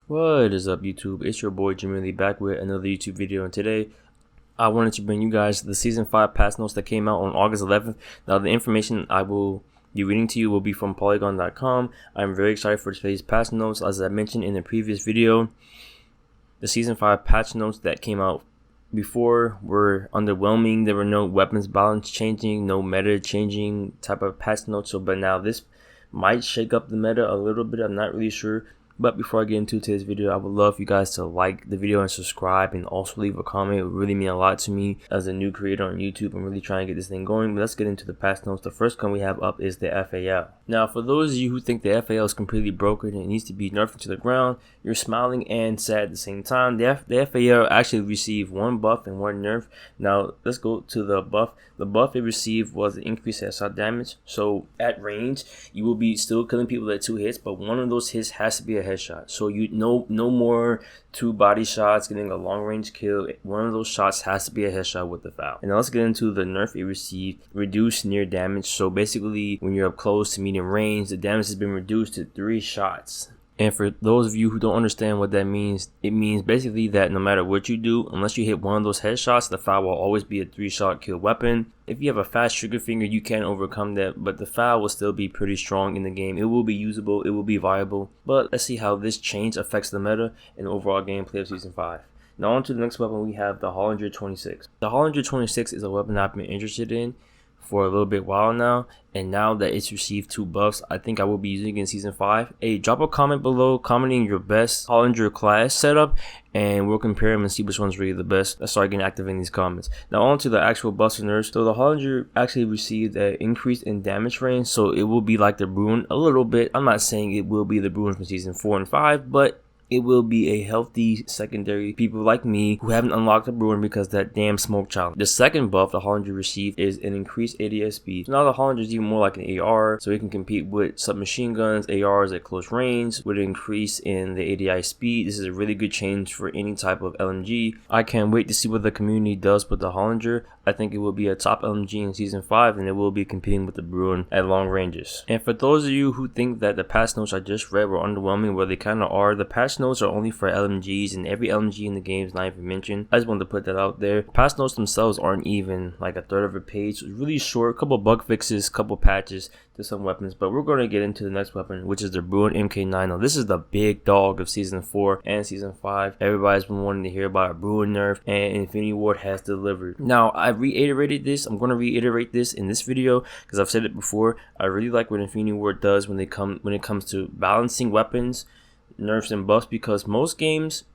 What is up, YouTube? It's your boy Jimmy Lee back with another YouTube video, and today I wanted to bring you guys the Season 5 patch notes that came out on August 11th. Now, the information I will be reading to you will be from Polygon.com. I'm very excited for today's patch notes. As I mentioned in the previous video, the Season 5 patch notes that came out before were underwhelming. There were no weapons balance changing, no meta changing type of patch notes. But now this might shake up the meta a little bit. I'm not really sure. But before I get into today's video, I would love you guys to like the video and subscribe, and also leave a comment. It would really mean a lot to me as a new creator on YouTube. I'm really trying to get this thing going. But let's get into the patch notes. The first one we have up is the FAL. Now, for those of you who think the FAL is completely broken and it needs to be nerfed to the ground, you're smiling and sad at the same time. The FAL actually received one buff and one nerf. Now, let's go to the buff. The buff it received was an increased headshot damage. So at range, you will be still killing people at 2 hits, but one of those hits has to be a headshot. So you no more 2 body shots getting a long range kill. One of those shots has to be a headshot with the FAL. And now let's get into the nerf it received. Reduced near damage. So basically, when you're up close to medium range, the damage has been reduced to 3 shots. And for those of you who don't understand what that means, it means basically that no matter what you do, unless you hit one of those headshots, the FAL will always be a 3-shot kill weapon. If you have a fast trigger finger, you can overcome that, but the FAL will still be pretty strong in the game. It will be usable, it will be viable. But let's see how this change affects the meta and overall gameplay of Season 5. Now on to the next weapon, we have the Hollinger 26. The Hollinger 26 is a weapon I've been interested in for a little bit while now, and now that it's received 2 buffs, I think I will be using it in Season 5. Hey, drop a comment below commenting your best Hollinger class setup, and we'll compare them and see which one's really the best. Let's start getting active in these comments. Now on to the actual buffs and nerfs. So the Hollinger actually received an increase in damage range, so it will be like the Bruen a little bit. I'm not saying it will be the Bruen from Season 4 and 5, but it will be a healthy secondary people like me who haven't unlocked the Bruen because that damn smoke challenge. The second buff the Hollinger received is an increased ADS speed. So now the Hollinger is even more like an AR, so it can compete with submachine guns, ARs at close range with an increase in the ADI speed. This is a really good change for any type of LMG. I can't wait to see what the community does with the Hollinger. I think it will be a top LMG in Season 5, and it will be competing with the Bruen at long ranges. And for those of you who think that the patch notes I just read were underwhelming, well, they kind of are. The patch notes are only for LMGs, and every LMG in the game is not even mentioned. I just wanted to put that out there. Patch notes themselves aren't even like a third of a page. It's really short, couple bug fixes, couple patches to some weapons. But we're going to get into the next weapon, which is the Bruen MK9. Now this is the big dog of Season 4 and Season 5. Everybody's been wanting to hear about a Bruen nerf, and Infinity Ward has delivered. Now I reiterated this. I'm going to reiterate this in this video because I've said it before. I really like what Infinity Ward does when it comes to balancing weapons, nerfs, and buffs, because most games,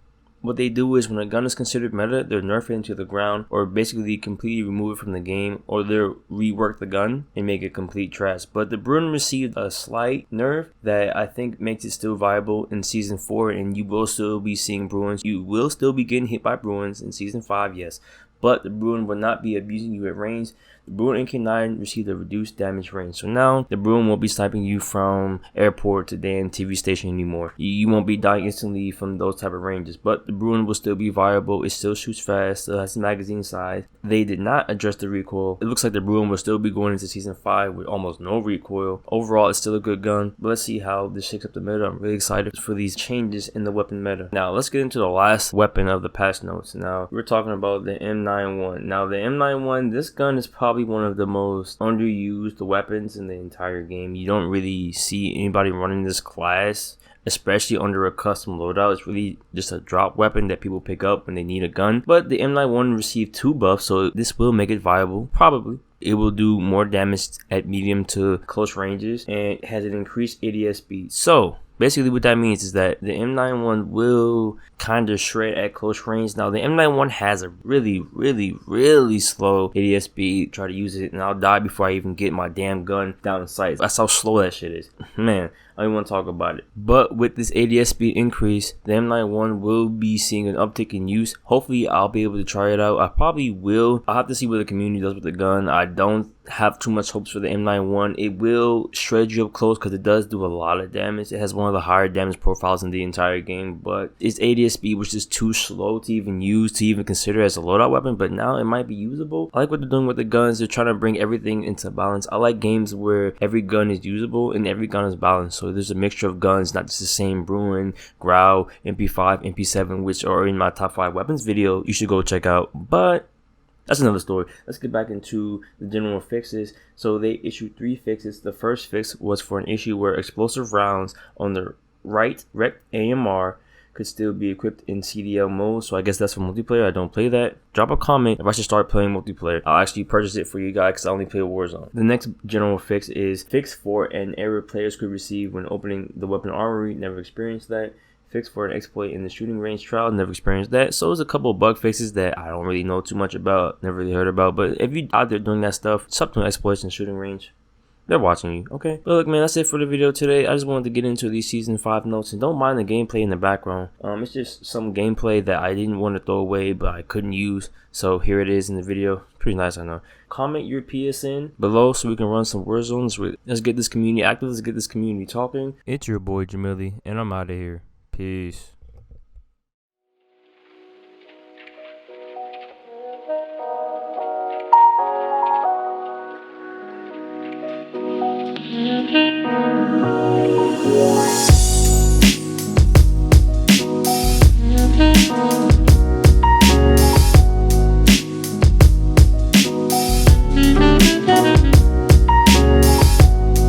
what they do is when a gun is considered meta, they're nerf it into the ground, or basically completely remove it from the game, or they'll rework the gun and make it complete trash. But the Bruen received a slight nerf that I think makes it still viable in Season 4, and you will still be seeing Bruens. You will still be getting hit by Bruens in Season 5, yes, but the Bruen will not be abusing you at range. The Bruen MK9 received a reduced damage range. So now the Bruen won't be sniping you from airport to damn TV station anymore. You won't be dying instantly from those type of ranges. But the Bruen will still be viable. It still shoots fast. Still has magazine size. They did not adjust the recoil. It looks like the Bruen will still be going into Season 5 with almost no recoil. Overall, it's still a good gun. But let's see how this shakes up the meta. I'm really excited for these changes in the weapon meta. Now let's get into the last weapon of the patch notes. Now we're talking about the M91. Now the M91, this gun is probably one of the most underused weapons in the entire game. You don't really see anybody running this class, especially under a custom loadout. It's really just a drop weapon that people pick up when they need a gun. But the M91 received 2 buffs, so this will make it viable, probably. It will do more damage at medium to close ranges, and it has an increased ADS speed. So basically what that means is that the M91 will kind of shred at close range. Now the M91 has a really slow ADS speed. Try to use it and I'll die before I even get my damn gun down in sight. That's how slow that shit is. Man, I don't want to talk about it. But with this ADS speed increase, the M91 will be seeing an uptick in use. Hopefully I'll be able to try it out. I probably will. I'll have to see what the community does with the gun. I don't have too much hopes for the M91. It will shred you up close because it does do a lot of damage. It has one of the higher damage profiles in the entire game, but its ADS speed was just too slow to even use, to even consider as a loadout weapon. But now it might be usable. I like what they're doing with the guns. They're trying to bring everything into balance. I like games where every gun is usable and every gun is balanced. So there's a mixture of guns, not just the same Bruen, Grau, MP5, MP7, which are in my top 5 weapons video. You should go check out. But that's another story. Let's get back into the general fixes. So they issued 3 fixes. The first fix was for an issue where explosive rounds on the right rect AMR could still be equipped in CDL mode. So I guess that's for multiplayer. I don't play that. Drop a comment if I should start playing multiplayer. I'll actually purchase it for you guys because I only play Warzone. The next general fix is fix for an error players could receive when opening the weapon armory. Never experienced that. Fix for an exploit in the shooting range trial. Never experienced that. So there's a couple of bug fixes that I don't really know too much about. Never really heard about. But if you out there doing that stuff, stop doing exploits in shooting range. They're watching you, okay? But look, man, that's it for the video today. I just wanted to get into these Season 5 notes. And don't mind the gameplay in the background. It's just some gameplay that I didn't want to throw away, but I couldn't use. So here it is in the video. Pretty nice, I know. Comment your PSN below so we can run some Warzones. Let's get this community active. Let's get this community talking. It's your boy, Jamili, and I'm out of here. Peace.